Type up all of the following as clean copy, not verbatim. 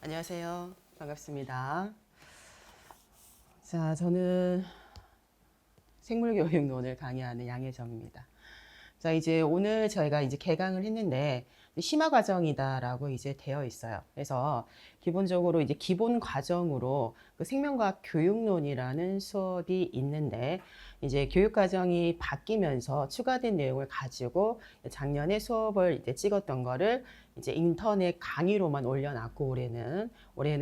안녕하세요. 반갑습니다. 자, 저는 생물교육론을 강의하는 양혜정입니다. 자, 이제 오늘 저희가 이제 개강을 했는데 심화 과정이다라고 이제 되어 있어요. 그래서 기본적으로 이제 기본 과정으로 그 생명과학 교육론이라는 수업이 있는데 이제 교육 과정이 바뀌면서 추가된 내용을 가지고 작년에 수업을 이제 찍었던 거를 이제 인터넷 강의로만 올려놨고 올해는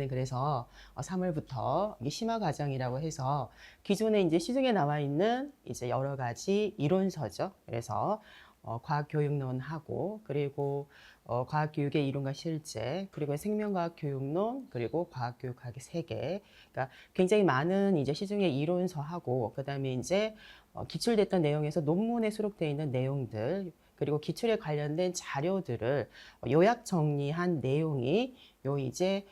그래서 3월부터 심화 과정이라고 해서 기존에 이제 시중에 나와 있는 이제 여러 가지 이론서죠. 그래서 과학교육론하고 그리고 과학교육의 이론과 실제 그리고 생명과학 교육론 그리고 과학교육학의 세계 그러니까 굉장히 많은 이제 시중의 이론서하고 그다음에 이제 기출됐던 내용에서 논문에 수록되어 있는 내용들 그리고 기출에 관련된 자료들을 요약 정리한 내용이 요 이제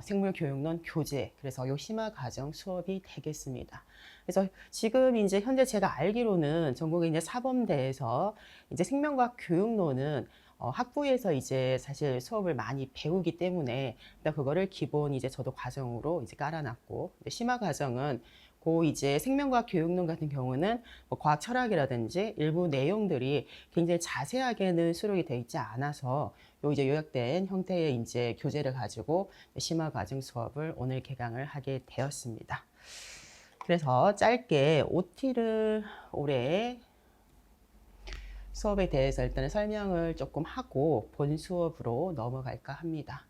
생물교육론 교재 그래서 요 심화 과정 수업이 되겠습니다. 그래서 지금 이제 현재 제가 알기로는 전국의 이제 사범대에서 이제 생명과학 교육론은 학부에서 이제 사실 수업을 많이 배우기 때문에 일단 그거를 기본 이제 저도 과정으로 이제 깔아놨고 심화 과정은 그 이제 생명과학 교육론 같은 경우는 뭐 과학 철학이라든지 일부 내용들이 굉장히 자세하게는 수록이 되어 있지 않아서 요 이제 요약된 형태의 이제 교재를 가지고 심화 과정 수업을 오늘 개강을 하게 되었습니다. 그래서 짧게 OT를 올해 수업에 대해서 일단은 설명을 조금 하고 본 수업으로 넘어갈까 합니다.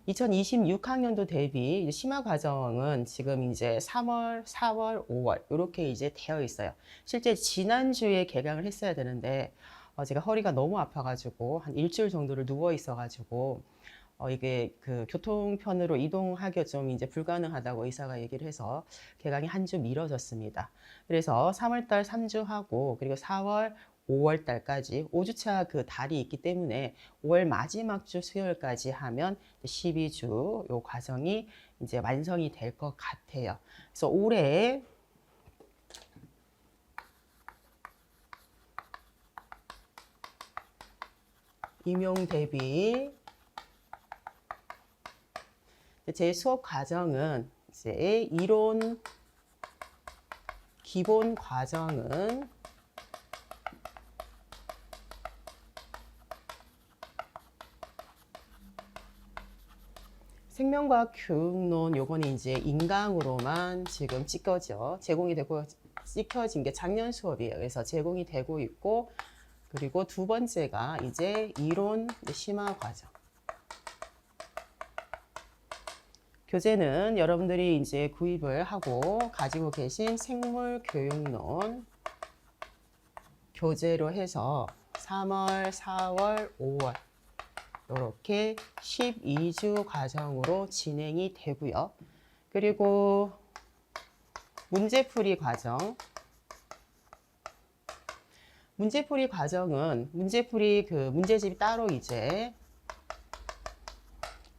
2026학년도 대비 심화 과정은 지금 이제 3월, 4월, 5월 이렇게 이제 되어 있어요. 실제 지난주에 개강을 했어야 되는데 제가 허리가 너무 아파가지고 한 일주일 정도를 누워 있어가지고 이게 그 교통편으로 이동하기가 좀 이제 불가능하다고 의사가 얘기를 해서 개강이 한 주 미뤄졌습니다. 그래서 3월달 3주 하고 그리고 4월, 5월 달까지 5주차 그 달이 있기 때문에 5월 마지막 주 수요일까지 하면 12주 요 과정이 이제 완성이 될 것 같아요. 그래서 올해 임용 대비 제 수업 과정은 이제 이론 기본 과정은 생명과학 교육론 요거는 이제 인강으로만 지금 제공이 되고 찍혀진 게 작년 수업이에요. 그래서 제공이 되고 있고 그리고 두 번째가 이제 이론 심화 과정. 교재는 여러분들이 이제 구입을 하고 가지고 계신 생물교육론 교재로 해서 3월, 4월, 5월 이렇게 12주 과정으로 진행이 되고요. 그리고 문제풀이 과정. 문제풀이 과정은 문제풀이 그 문제집이 따로 이제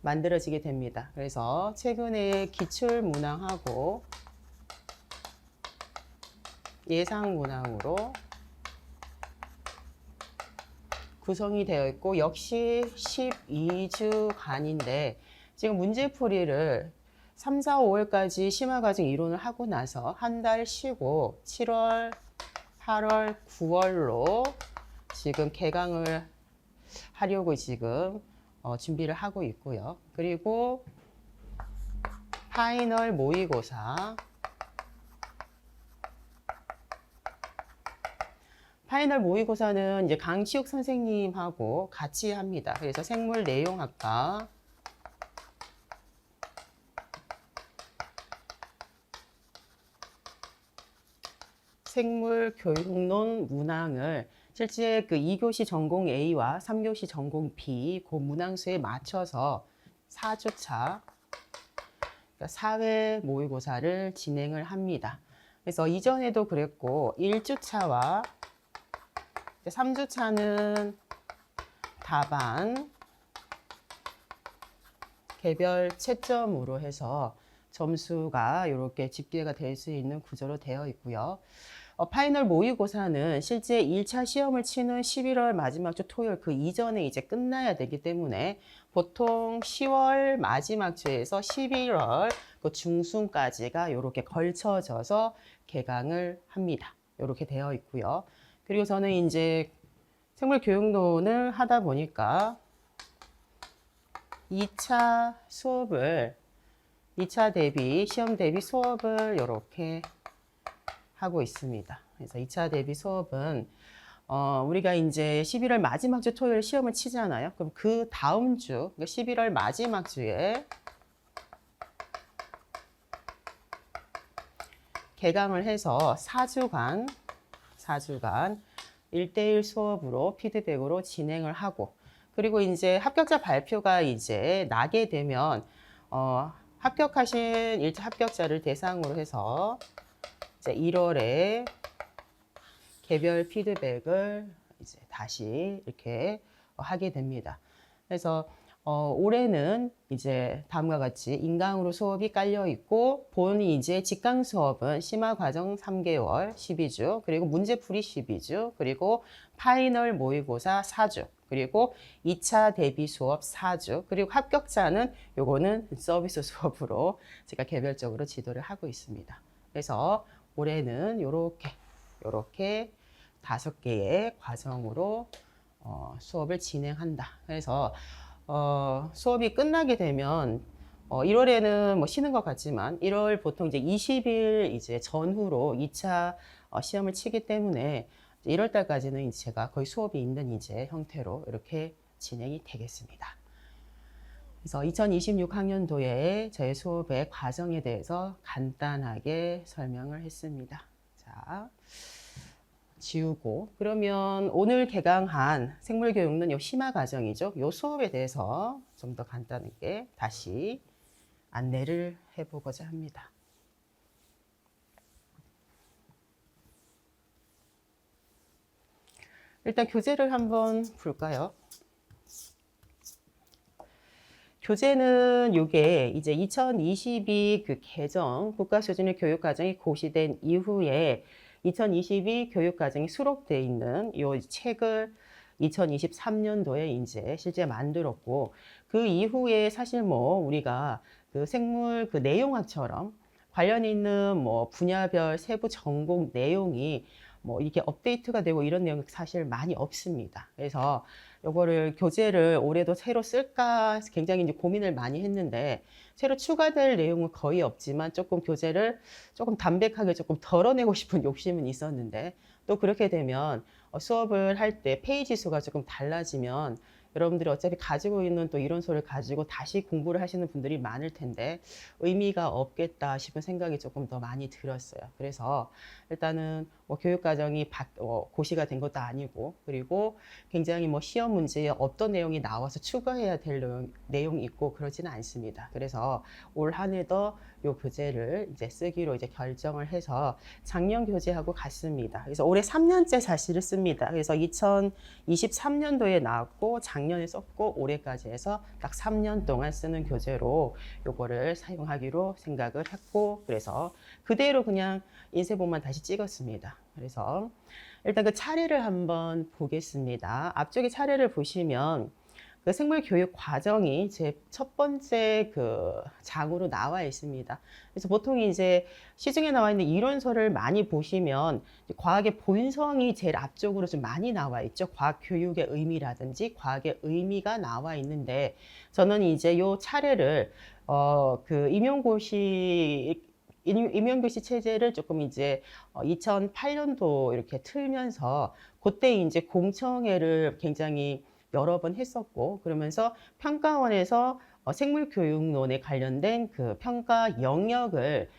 만들어지게 됩니다. 그래서 최근에 기출 문항하고 예상 문항으로 구성이 되어 있고 역시 12주간인데 지금 문제풀이를 3, 4, 5월까지 심화과정 이론을 하고 나서 한 달 쉬고 7월, 8월, 9월로 지금 개강을 하려고 지금 준비를 하고 있고요. 그리고 파이널 모의고사 파이널 모의고사는 이제 강치욱 선생님하고 같이 합니다. 그래서 생물 내용학과 생물 교육론 문항을 실제 그 2교시 전공 A와 3교시 전공 B 그 문항수에 맞춰서 4주차 그러니까 사회 모의고사를 진행을 합니다. 그래서 이전에도 그랬고 1주차와 3주차는 답안 개별 채점으로 해서 점수가 이렇게 집계가 될 수 있는 구조로 되어 있고요. 파이널 모의고사는 실제 1차 시험을 치는 11월 마지막 주 토요일 그 이전에 이제 끝나야 되기 때문에 보통 10월 마지막 주에서 11월 그 중순까지가 이렇게 걸쳐져서 개강을 합니다. 이렇게 되어 있고요. 그리고 저는 이제 생물교육론을 하다 보니까 2차 수업을 2차 대비, 시험 대비 수업을 이렇게 하고 있습니다. 그래서 2차 대비 수업은 우리가 이제 11월 마지막 주 토요일 시험을 치잖아요. 그럼 그 다음 주, 그러니까 11월 마지막 주에 개강을 해서 4주간 1대1 수업으로 피드백으로 진행을 하고, 그리고 이제 합격자 발표가 이제 나게 되면 합격하신 1차 합격자를 대상으로 해서 이제 1월에 개별 피드백을 이제 다시 이렇게 하게 됩니다. 그래서 올해는 이제 다음과 같이 인강으로 수업이 깔려 있고, 본이 이제 직강 수업은 심화 과정 3개월 12주, 그리고 문제풀이 12주, 그리고 파이널 모의고사 4주, 그리고 2차 대비 수업 4주, 그리고 합격자는 요거는 서비스 수업으로 제가 개별적으로 지도를 하고 있습니다. 그래서 올해는 요렇게 5개의 과정으로 수업을 진행한다. 그래서 수업이 끝나게 되면 1월에는 뭐 쉬는 것 같지만 1월 보통 이제 20일 이제 전후로 2차 시험을 치기 때문에 1월 달까지는 이제 제가 거의 수업이 있는 이제 형태로 이렇게 진행이 되겠습니다. 그래서 2026학년도에 저의 수업의 과정에 대해서 간단하게 설명을 했습니다. 자, 지우고, 그러면 오늘 개강한 생물교육론 요 심화 과정이죠. 요 수업에 대해서 좀 더 간단하게 다시 안내를 해보고자 합니다. 일단 교재를 한번 볼까요? 교재는 요게 이제 2022 그 개정 국가 수준의 교육 과정이 고시된 이후에 2022 교육 과정이 수록되어 있는 요 책을 2023년도에 이제 실제 만들었고, 그 이후에 사실 뭐 우리가 그 생물 그 내용학처럼 관련 있는 뭐 분야별 세부 전공 내용이 뭐 이렇게 업데이트가 되고 이런 내용이 사실 많이 없습니다. 그래서 요거를 교재를 올해도 새로 쓸까 굉장히 이제 고민을 많이 했는데, 새로 추가될 내용은 거의 없지만 조금 교재를 조금 담백하게 조금 덜어내고 싶은 욕심은 있었는데, 또 그렇게 되면 수업을 할 때 페이지 수가 조금 달라지면 여러분들이 어차피 가지고 있는 또 이론서를 가지고 다시 공부를 하시는 분들이 많을 텐데 의미가 없겠다 싶은 생각이 조금 더 많이 들었어요. 그래서 일단은 뭐 교육과정이 고시가 된 것도 아니고, 그리고 굉장히 뭐 시험 문제에 어떤 내용이 나와서 추가해야 될 내용이 있고 그러지는 않습니다. 그래서 올 한 해도 요 교재를 이제 쓰기로 이제 결정을 해서 작년 교재하고 같습니다. 그래서 올해 3년째 사실을 씁니다. 그래서 2023년도에 나왔고 작년에 썼고 올해까지 해서 딱 3년 동안 쓰는 교재로 요거를 사용하기로 생각을 했고, 그래서 그대로 그냥 인쇄본만 다시 찍었습니다. 그래서 일단 그 차례를 한번 보겠습니다. 앞쪽에 차례를 보시면 그 생물 교육 과정이 제 첫 번째 그 장으로 나와 있습니다. 그래서 보통 이제 시중에 나와 있는 이론서를 많이 보시면 과학의 본성이 제일 앞쪽으로 좀 많이 나와 있죠. 과학 교육의 의미라든지 과학의 의미가 나와 있는데, 저는 이제 요 차례를 그 임용고시 체제를 조금 이제 2008년도 이렇게 틀면서 그때 이제 공청회를 굉장히 여러 번 했었고, 그러면서 평가원에서 생물교육론에 관련된 그 평가 영역을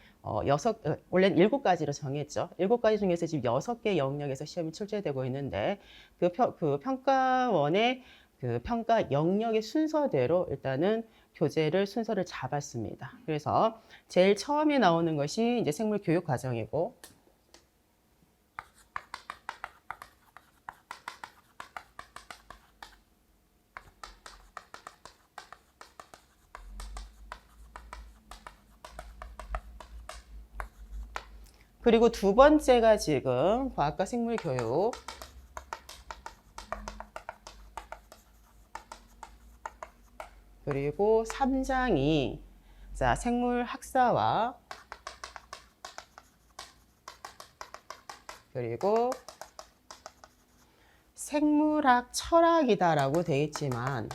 원래는 7가지로 정했죠. 7가지 중에서 지금 6개 영역에서 시험이 출제되고 있는데, 그 평가원의 그 평가 영역의 순서대로 일단은 교재를 순서를 잡았습니다. 그래서 제일 처음에 나오는 것이 이제 생물교육 과정이고, 그리고 두 번째가 지금 과학과 생물 교육. 그리고 3장이 자, 생물 학사와 그리고 생물학 철학이다라고 되어 있지만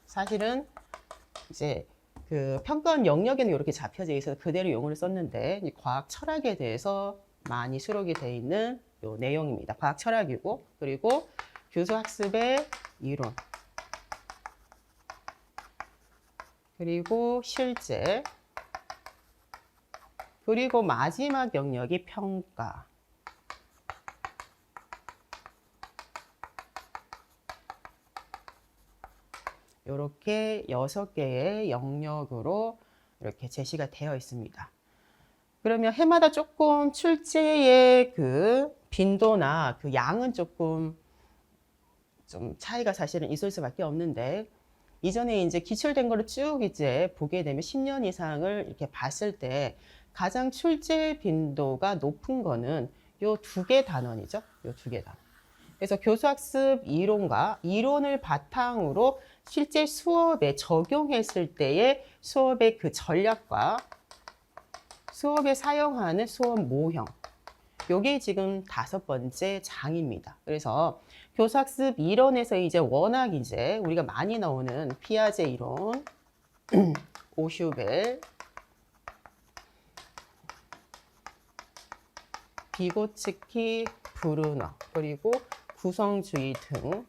사실은 이제 그 평가원 영역에는 이렇게 잡혀져 있어서 그대로 용어를 썼는데 과학 철학에 대해서 많이 수록이 되어 있는 요 내용입니다. 과학 철학이고 그리고 교수 학습의 이론 그리고 실제 그리고 마지막 영역이 평가. 이렇게 6개의 영역으로 이렇게 제시가 되어 있습니다. 그러면 해마다 조금 출제의 그 빈도나 그 양은 조금 좀 차이가 사실은 있을 수밖에 없는데 이전에 이제 기출된 거를 쭉 이제 보게 되면 10년 이상을 이렇게 봤을 때 가장 출제 빈도가 높은 거는 요 2개 단원이죠. 요 2개 단원. 그래서 교수학습 이론과 이론을 바탕으로 실제 수업에 적용했을 때의 수업의 그 전략과 수업에 사용하는 수업 모형. 요게 지금 5번째 장입니다. 그래서 교수학습 이론에서 이제 워낙 이제 우리가 많이 나오는 피아제 이론, 오슈벨, 비고츠키, 브루너, 그리고 구성주의 등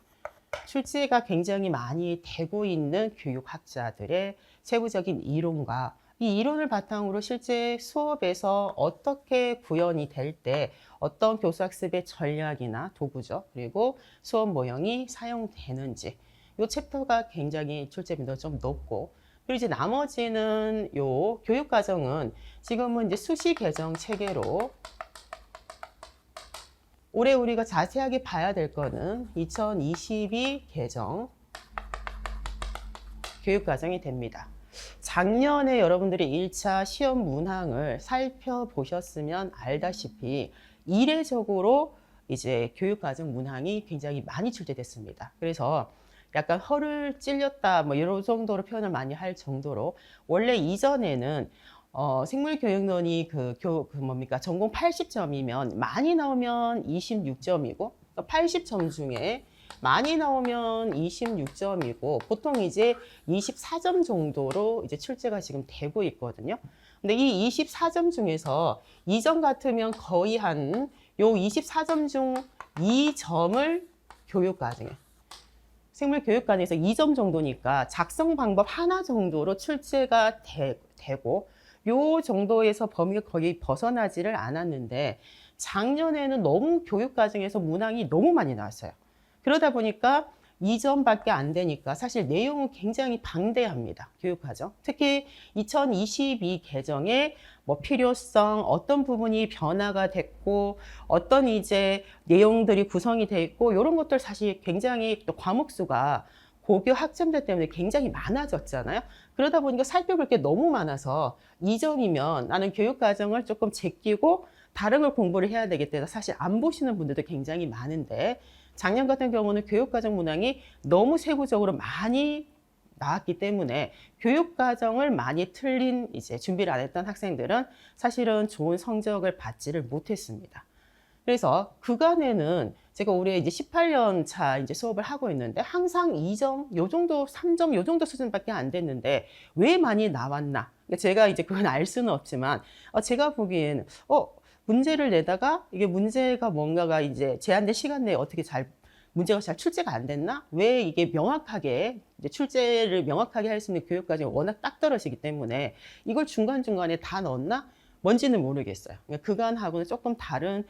출제가 굉장히 많이 되고 있는 교육학자들의 세부적인 이론과 이 이론을 바탕으로 실제 수업에서 어떻게 구현이 될 때 어떤 교수학습의 전략이나 도구죠. 그리고 수업 모형이 사용되는지 이 챕터가 굉장히 출제 빈도가 좀 높고 그리고 이제 나머지는 요 교육과정은 지금은 이제 수시 개정 체계로 올해 우리가 자세하게 봐야 될 거는 2022 개정 교육과정이 됩니다. 작년에 여러분들이 1차 시험 문항을 살펴보셨으면 알다시피 이례적으로 이제 교육과정 문항이 굉장히 많이 출제됐습니다. 그래서 약간 허를 찔렸다 뭐 이런 정도로 표현을 많이 할 정도로 원래 이전에는 생물교육론이 전공 80점이면 많이 나오면 26점이고 80점 중에 많이 나오면 26점이고 보통 이제 24점 정도로 이제 출제가 지금 되고 있거든요. 근데 이 24점 중에서 2점 같으면 거의 한 요 24점 중 2점을 교육과정에 생물교육과정에서 2점 정도니까 작성 방법 하나 정도로 출제가 되고 요 정도에서 범위가 거의 벗어나지를 않았는데 작년에는 너무 교육과정에서 문항이 너무 많이 나왔어요. 그러다 보니까 2점밖에 안 되니까 사실 내용은 굉장히 방대합니다. 교육과정. 특히 2022 개정에 뭐 필요성, 어떤 부분이 변화가 됐고 어떤 이제 내용들이 구성이 돼 있고 이런 것들 사실 굉장히 또 과목 수가 고교 학점제 때문에 굉장히 많아졌잖아요. 그러다 보니까 살펴볼 게 너무 많아서 2점이면 나는 교육과정을 조금 제끼고 다른 걸 공부를 해야 되겠다 해서 사실 안 보시는 분들도 굉장히 많은데 작년 같은 경우는 교육과정 문항이 너무 세부적으로 많이 나왔기 때문에 교육과정을 많이 틀린 이제 준비를 안 했던 학생들은 사실은 좋은 성적을 받지를 못했습니다. 그래서 그간에는 제가 올해 이제 18년 차 이제 수업을 하고 있는데 항상 2점, 요 정도, 3점, 요 정도 수준밖에 안 됐는데 왜 많이 나왔나? 제가 이제 그건 알 수는 없지만 제가 보기엔 문제를 내다가 이게 문제가 뭔가가 이제 제한된 시간 내에 어떻게 문제가 잘 출제가 안 됐나? 왜 이게 명확하게 이제 출제를 명확하게 할 수 있는 교육과정이 워낙 딱 떨어지기 때문에 이걸 중간중간에 다 넣었나? 뭔지는 모르겠어요. 그러니까 그간하고는 조금 다른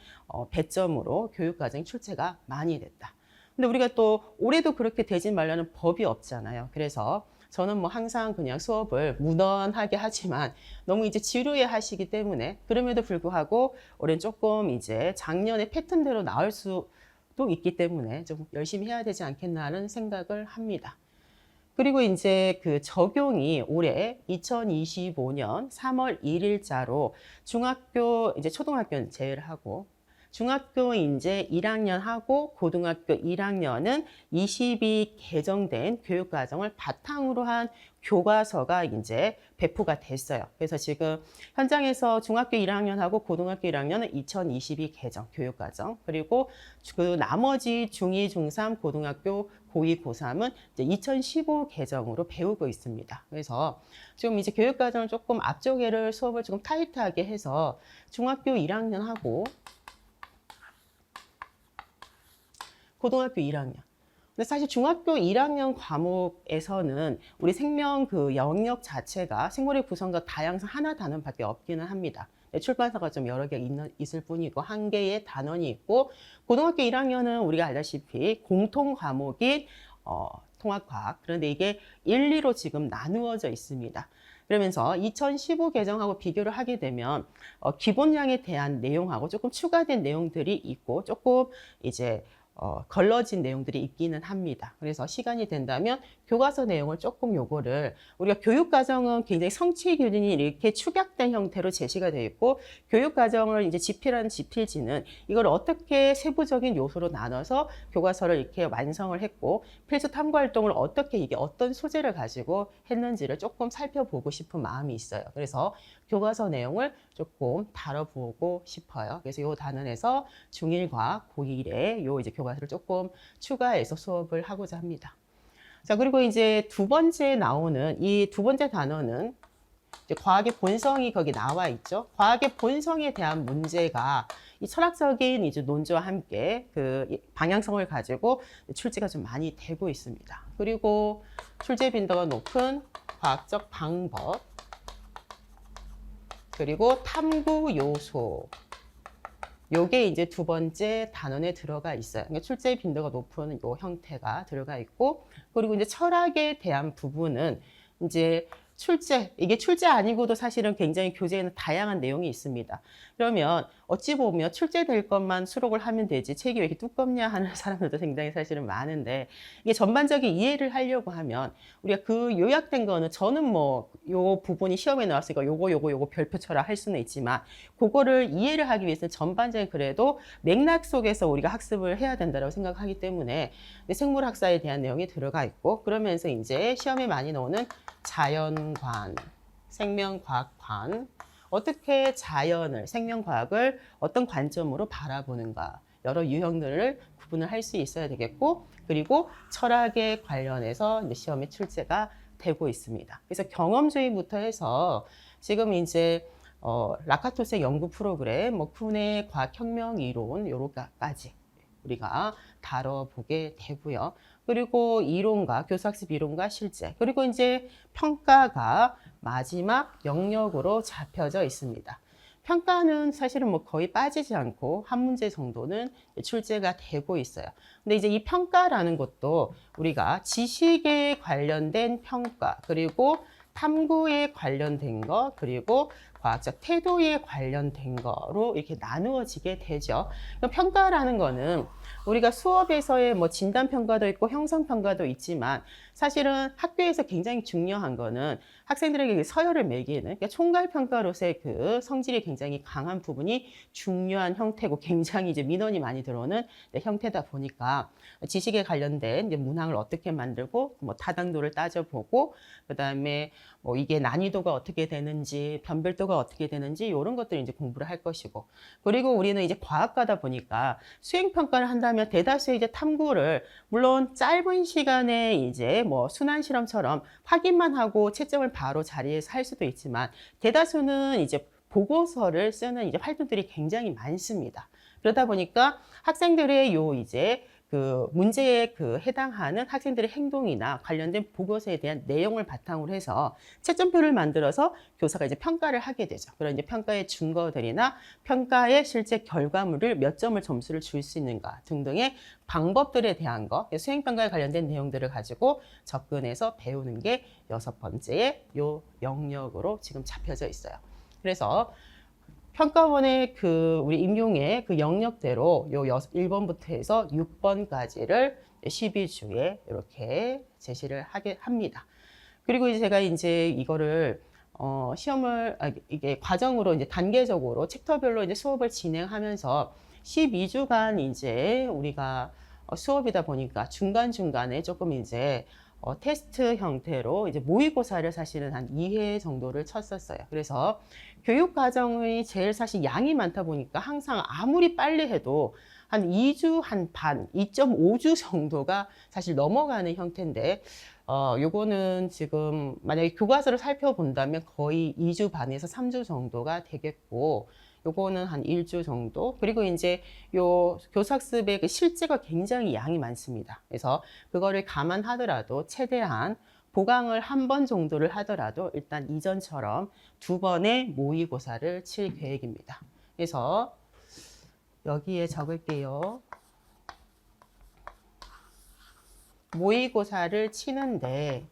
배점으로 교육과정 출제가 많이 됐다. 근데 우리가 또 올해도 그렇게 되지 말라는 법이 없잖아요. 그래서 저는 뭐 항상 그냥 수업을 무던하게 하지만 너무 이제 지루해 하시기 때문에 그럼에도 불구하고 올해는 조금 이제 작년의 패턴대로 나올 수도 있기 때문에 좀 열심히 해야 되지 않겠나 하는 생각을 합니다. 그리고 이제 그 적용이 올해 2025년 3월 1일자로 중학교, 이제 초등학교는 제외를 하고, 중학교 이제 1학년 하고 고등학교 1학년은 20이 개정된 교육과정을 바탕으로 한 교과서가 이제 배포가 됐어요. 그래서 지금 현장에서 중학교 1학년하고 고등학교 1학년은 2022 개정 교육과정, 그리고 그 나머지 중2, 중3, 고등학교 고2, 고3은 이제 2015 개정으로 배우고 있습니다. 그래서 지금 이제 교육과정을 조금 앞쪽에를 수업을 조금 타이트하게 해서 중학교 1학년하고 고등학교 1학년. 근데 사실 중학교 1학년 과목에서는 우리 생명 그 영역 자체가 생물의 구성과 다양성 하나 단원밖에 없기는 합니다. 출판사가 좀 여러 개 있을 뿐이고 한 개의 단원이 있고, 고등학교 1학년은 우리가 알다시피 공통 과목인 통합과학, 그런데 이게 1, 2로 지금 나누어져 있습니다. 그러면서 2015 개정하고 비교를 하게 되면 기본량에 대한 내용하고 조금 추가된 내용들이 있고 조금 이제 걸러진 내용들이 있기는 합니다. 그래서 시간이 된다면 교과서 내용을 조금 요거를, 우리가 교육과정은 굉장히 성취 기준이 이렇게 축약된 형태로 제시가 되어 있고, 교육과정을 이제 지필하는 지필지는 이걸 어떻게 세부적인 요소로 나눠서 교과서를 이렇게 완성을 했고, 필수 탐구 활동을 어떻게 이게 어떤 소재를 가지고 했는지를 조금 살펴보고 싶은 마음이 있어요. 그래서 교과서 내용을 조금 다뤄보고 싶어요. 그래서 요 단원에서 중1과 고1에 요 이제 교과서를 조금 추가해서 수업을 하고자 합니다. 자, 그리고 이제 두 번째 나오는 이 두 번째 단어는 이제 과학의 본성이 거기 나와 있죠. 과학의 본성에 대한 문제가 이 철학적인 이제 논조와 함께 그 방향성을 가지고 출제가 좀 많이 되고 있습니다. 그리고 출제 빈도가 높은 과학적 방법, 그리고 탐구 요소, 요게 이제 두 번째 단원에 들어가 있어요. 그러니까 출제 빈도가 높은 요 형태가 들어가 있고, 그리고 이제 철학에 대한 부분은 이제 이게 출제 아니고도 사실은 굉장히 교재에는 다양한 내용이 있습니다. 그러면 어찌 보면 출제될 것만 수록을 하면 되지 책이 왜 이렇게 두껍냐 하는 사람들도 굉장히 사실은 많은데, 이게 전반적인 이해를 하려고 하면 우리가 그 요약된 거는, 저는 뭐 요 부분이 시험에 나왔으니까 요거 별표 쳐라 할 수는 있지만, 그거를 이해를 하기 위해서는 전반적인 그래도 맥락 속에서 우리가 학습을 해야 된다고 생각하기 때문에 생물학사에 대한 내용이 들어가 있고, 그러면서 이제 시험에 많이 나오는 자연관, 생명과학관, 어떻게 자연을, 생명과학을 어떤 관점으로 바라보는가, 여러 유형들을 구분을 할 수 있어야 되겠고, 그리고 철학에 관련해서 이제 시험에 출제가 되고 있습니다. 그래서 경험주의부터 해서 지금 이제 라카토스의 연구 프로그램, 뭐 쿤의 과학혁명 이론, 요로까지 우리가 다뤄보게 되고요. 그리고 이론과 교수학습 이론과 실제, 그리고 이제 평가가 마지막 영역으로 잡혀져 있습니다. 평가는 사실은 뭐 거의 빠지지 않고 한 문제 정도는 출제가 되고 있어요. 근데 이제 이 평가라는 것도 우리가 지식에 관련된 평가, 그리고 탐구에 관련된 거, 그리고 과학적 태도에 관련된 거로 이렇게 나누어지게 되죠. 평가라는 거는 우리가 수업에서의 뭐 진단평가도 있고 형성평가도 있지만, 사실은 학교에서 굉장히 중요한 거는 학생들에게 서열을 매기는, 그러니까 총괄평가로서의 그 성질이 굉장히 강한 부분이 중요한 형태고, 굉장히 이제 민원이 많이 들어오는 형태다 보니까 지식에 관련된 이제 문항을 어떻게 만들고, 뭐 타당도를 따져보고, 그 다음에 뭐 이게 난이도가 어떻게 되는지, 변별도가 어떻게 되는지, 이런 것들을 이제 공부를 할 것이고, 그리고 우리는 이제 과학과다 보니까 수행평가를 한다면 대다수의 이제 탐구를, 물론 짧은 시간에 이제 뭐 순환 실험처럼 확인만 하고 채점을 바로 자리에서 할 수도 있지만, 대다수는 이제 보고서를 쓰는 이제 활동들이 굉장히 많습니다. 그러다 보니까 학생들의 요 이제 그 문제에 그 해당하는 학생들의 행동이나 관련된 보고서에 대한 내용을 바탕으로 해서 채점표를 만들어서 교사가 이제 평가를 하게 되죠. 그런 이제 평가의 증거들이나 평가의 실제 결과물을 몇 점을 점수를 줄 수 있는가 등등의 방법들에 대한 거, 수행평가에 관련된 내용들을 가지고 접근해서 배우는 게 6번째의 요 영역으로 지금 잡혀져 있어요. 그래서 평가원의 그 우리 임용의 그 영역대로 요 1번부터 해서 6번까지를 12주에 이렇게 제시를 하게 합니다. 그리고 이제 제가 이제 이거를 시험을 이게 과정으로 이제 단계적으로 챕터별로 이제 수업을 진행하면서 12주간 이제 우리가 수업이다 보니까 중간중간에 조금 이제 테스트 형태로 이제 모의고사를 사실은 한 2회 정도를 쳤었어요. 그래서 교육 과정이 제일 사실 양이 많다 보니까 항상 아무리 빨리 해도 한 2주 한 반, 2.5주 정도가 사실 넘어가는 형태인데, 요거는 지금 만약에 교과서를 살펴본다면 거의 2주 반에서 3주 정도가 되겠고, 요거는 한 1주 정도. 그리고 이제 요 교사학습의 그 실제가 굉장히 양이 많습니다. 그래서 그거를 감안하더라도 최대한 보강을 한 번 정도를 하더라도 일단 이전처럼 2번의 모의고사를 칠 계획입니다. 그래서 여기에 적을게요. 모의고사를 치는데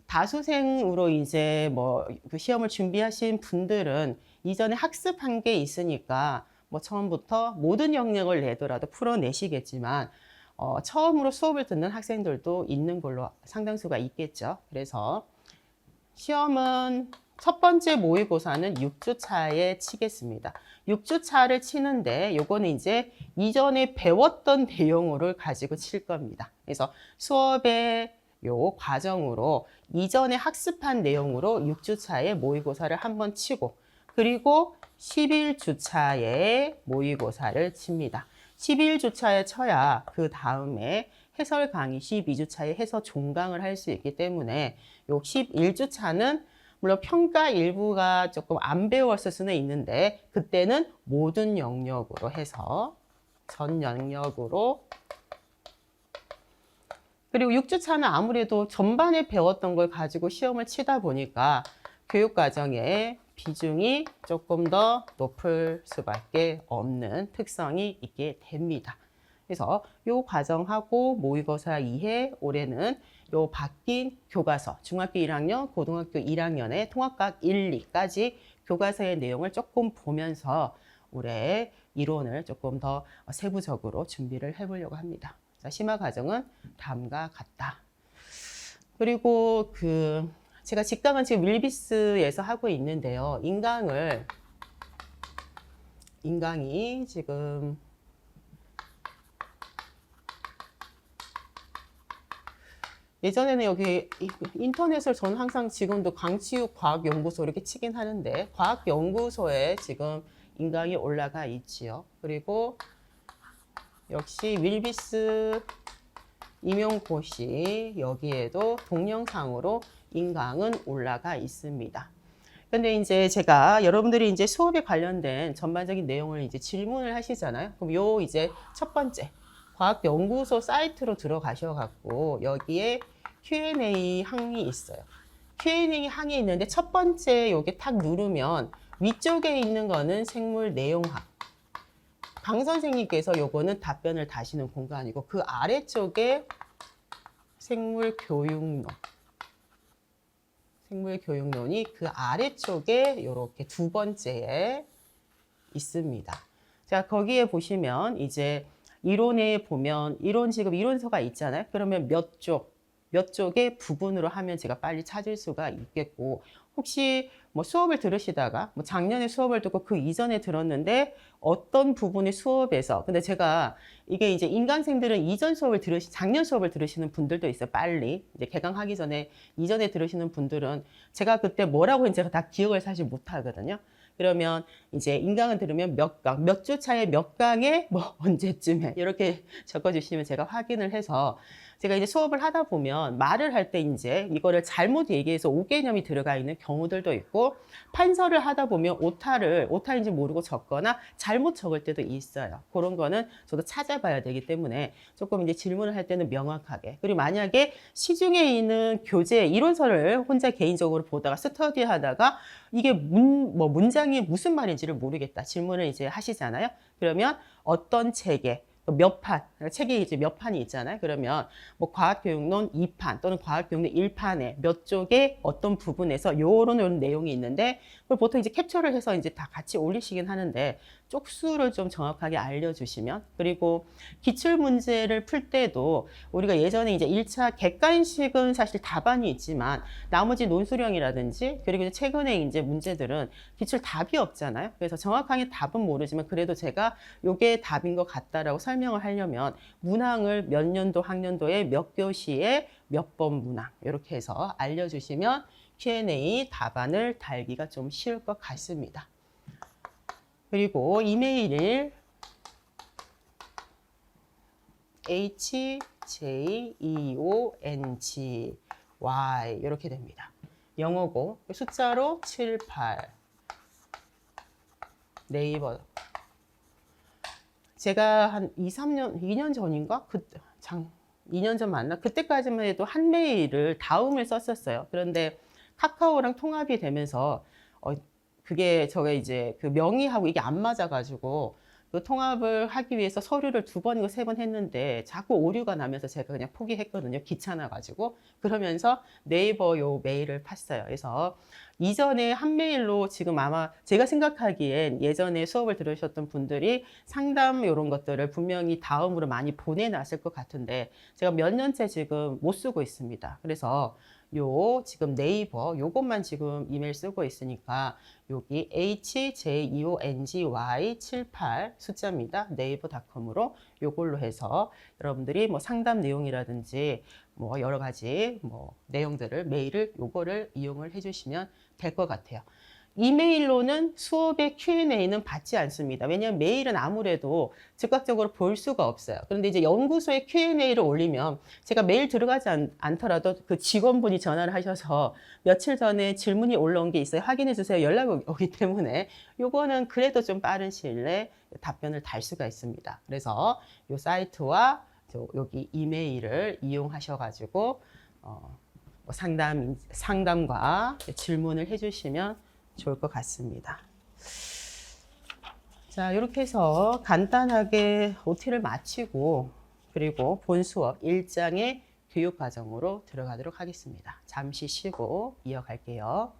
다수생으로 이제 뭐 그 시험을 준비하신 분들은 이전에 학습한 게 있으니까 뭐 처음부터 모든 영역을 내더라도 풀어내시겠지만 처음으로 수업을 듣는 학생들도 있는 걸로 상당수가 있겠죠. 그래서 시험은 첫 번째 모의고사는 6주 차에 치겠습니다. 6주 차를 치는데 요거는 이제 이전에 배웠던 내용을 가지고 칠 겁니다. 그래서 수업의 요 과정으로 이전에 학습한 내용으로 6주 차에 모의고사를 한번 치고 그리고 11주 차에 모의고사를 칩니다. 11주 차에 쳐야 그 다음에 해설 강의 12주 차에 해서 종강을 할 수 있기 때문에 요 11주 차는 물론 평가 일부가 조금 안 배웠을 수는 있는데 그때는 모든 영역으로 해서 전 영역으로 그리고 6주 차는 아무래도 전반에 배웠던 걸 가지고 시험을 치다 보니까 교육과정의 비중이 조금 더 높을 수밖에 없는 특성이 있게 됩니다. 그래서 요 과정하고 모의고사 2회 올해는 요 바뀐 교과서 중학교 1학년, 고등학교 1학년의 통합과학 1, 2까지 교과서의 내용을 조금 보면서 올해 이론을 조금 더 세부적으로 준비를 해보려고 합니다. 자, 심화 과정은 다음과 같다. 그리고 제가 직강은 지금 윌비스에서 하고 있는데요. 인강이 지금 예전에는 여기 인터넷을 저는 항상 지금도 강치육 과학연구소 이렇게 치긴 하는데 과학연구소에 지금 인강이 올라가 있지요. 그리고 역시 윌비스 임용고시 여기에도 동영상으로 인강은 올라가 있습니다. 근데 이제 제가 여러분들이 이제 수업에 관련된 전반적인 내용을 이제 질문을 하시잖아요. 그럼 요 이제 첫 번째 과학연구소 사이트로 들어가셔갖고 여기에 Q&A 항이 있어요. Q&A 항이 있는데 첫 번째 요게 탁 누르면 위쪽에 있는 거는 생물 내용학. 강 선생님께서 요거는 답변을 다시는 공간이고 그 아래쪽에 생물 교육론이 그 아래쪽에 이렇게 두 번째에 있습니다. 자, 거기에 보시면 이제 이론에 보면 지금 이론서가 있잖아요. 그러면 몇 쪽의 부분으로 하면 제가 빨리 찾을 수가 있겠고 혹시 뭐 수업을 들으시다가 뭐 작년에 수업을 듣고 그 이전에 들었는데 어떤 부분이 수업에서 근데 제가 이게 이제 인강생들은 작년 수업을 들으시는 분들도 있어요. 빨리 이제 개강하기 전에 이전에 들으시는 분들은 제가 그때 뭐라고 했는지 제가 다 기억을 사실 못 하거든요. 그러면 이제 인강을 들으면 몇 주 차에 몇 강에 뭐 언제쯤에 이렇게 적어주시면 제가 확인을 해서 제가 이제 수업을 하다 보면 말을 할 때 이제 이거를 잘못 얘기해서 오개념이 들어가 있는 경우들도 있고 판서를 하다 보면 오타인지 모르고 적거나 잘못 적을 때도 있어요. 그런 거는 저도 찾아봐야 되기 때문에 조금 이제 질문을 할 때는 명확하게. 그리고 만약에 시중에 있는 교재 이론서를 혼자 개인적으로 보다가 스터디 하다가 이게 문장이 무슨 말인지를 모르겠다. 질문을 이제 하시잖아요. 그러면 어떤 책에 몇 판, 책이 이제 몇 판이 있잖아요. 그러면 뭐 과학교육론 2판 또는 과학교육론 1판에 몇 쪽에 어떤 부분에서 요런 내용이 있는데 그걸 보통 이제 캡처를 해서 이제 다 같이 올리시긴 하는데 쪽수를 좀 정확하게 알려주시면, 그리고 기출 문제를 풀 때도 우리가 예전에 이제 1차 객관식은 사실 답안이 있지만 나머지 논술형이라든지 그리고 이제 최근에 이제 문제들은 기출 답이 없잖아요. 그래서 정확하게 답은 모르지만 그래도 제가 요게 답인 것 같다라고 설명을 하려면 문항을 몇 년도 학년도에 몇 교시에 몇 번 문항 이렇게 해서 알려주시면 Q&A 답안을 달기가 좀 쉬울 것 같습니다. 그리고 이메일 HJEONGY 이렇게 됩니다. 영어고 숫자로 78 네이버. 제가 한 2년 전인가? 2년 전 맞나? 그때까지만 해도 한 메일을 다음을 썼었어요. 그런데 카카오랑 통합이 되면서 그게 저게 이제 그 명의하고 이게 안 맞아가지고 그 통합을 하기 위해서 서류를 2번이고 3번 했는데 자꾸 오류가 나면서 제가 그냥 포기했거든요. 귀찮아가지고. 그러면서 네이버 요 메일을 팠어요. 그래서 이전에 한 메일로 지금 아마 제가 생각하기엔 예전에 수업을 들으셨던 분들이 상담 이런 것들을 분명히 다음으로 많이 보내놨을 것 같은데 제가 몇 년째 지금 못 쓰고 있습니다. 그래서 요 지금 네이버 요것만 지금 이메일 쓰고 있으니까 여기 HJEONGY78 숫자입니다. 네이버닷컴으로 요걸로 해서 여러분들이 뭐 상담 내용이라든지 뭐 여러 가지 뭐 내용들을 메일을 요거를 이용을 해주시면 될 것 같아요. 이메일로는 수업의 Q&A는 받지 않습니다. 왜냐하면 메일은 아무래도 즉각적으로 볼 수가 없어요. 그런데 이제 연구소에 Q&A를 올리면 제가 메일 들어가지 않더라도 그 직원분이 전화를 하셔서 며칠 전에 질문이 올라온 게 있어요. 확인해 주세요. 연락이 오기 때문에 요거는 그래도 좀 빠른 시일 내에 답변을 달 수가 있습니다. 그래서 요 사이트와 여기 이메일을 이용하셔가지고 상담과 질문을 해주시면 좋을 것 같습니다. 자, 이렇게 해서 간단하게 OT를 마치고 그리고 본 수업 1장의 교육 과정으로 들어가도록 하겠습니다. 잠시 쉬고 이어갈게요.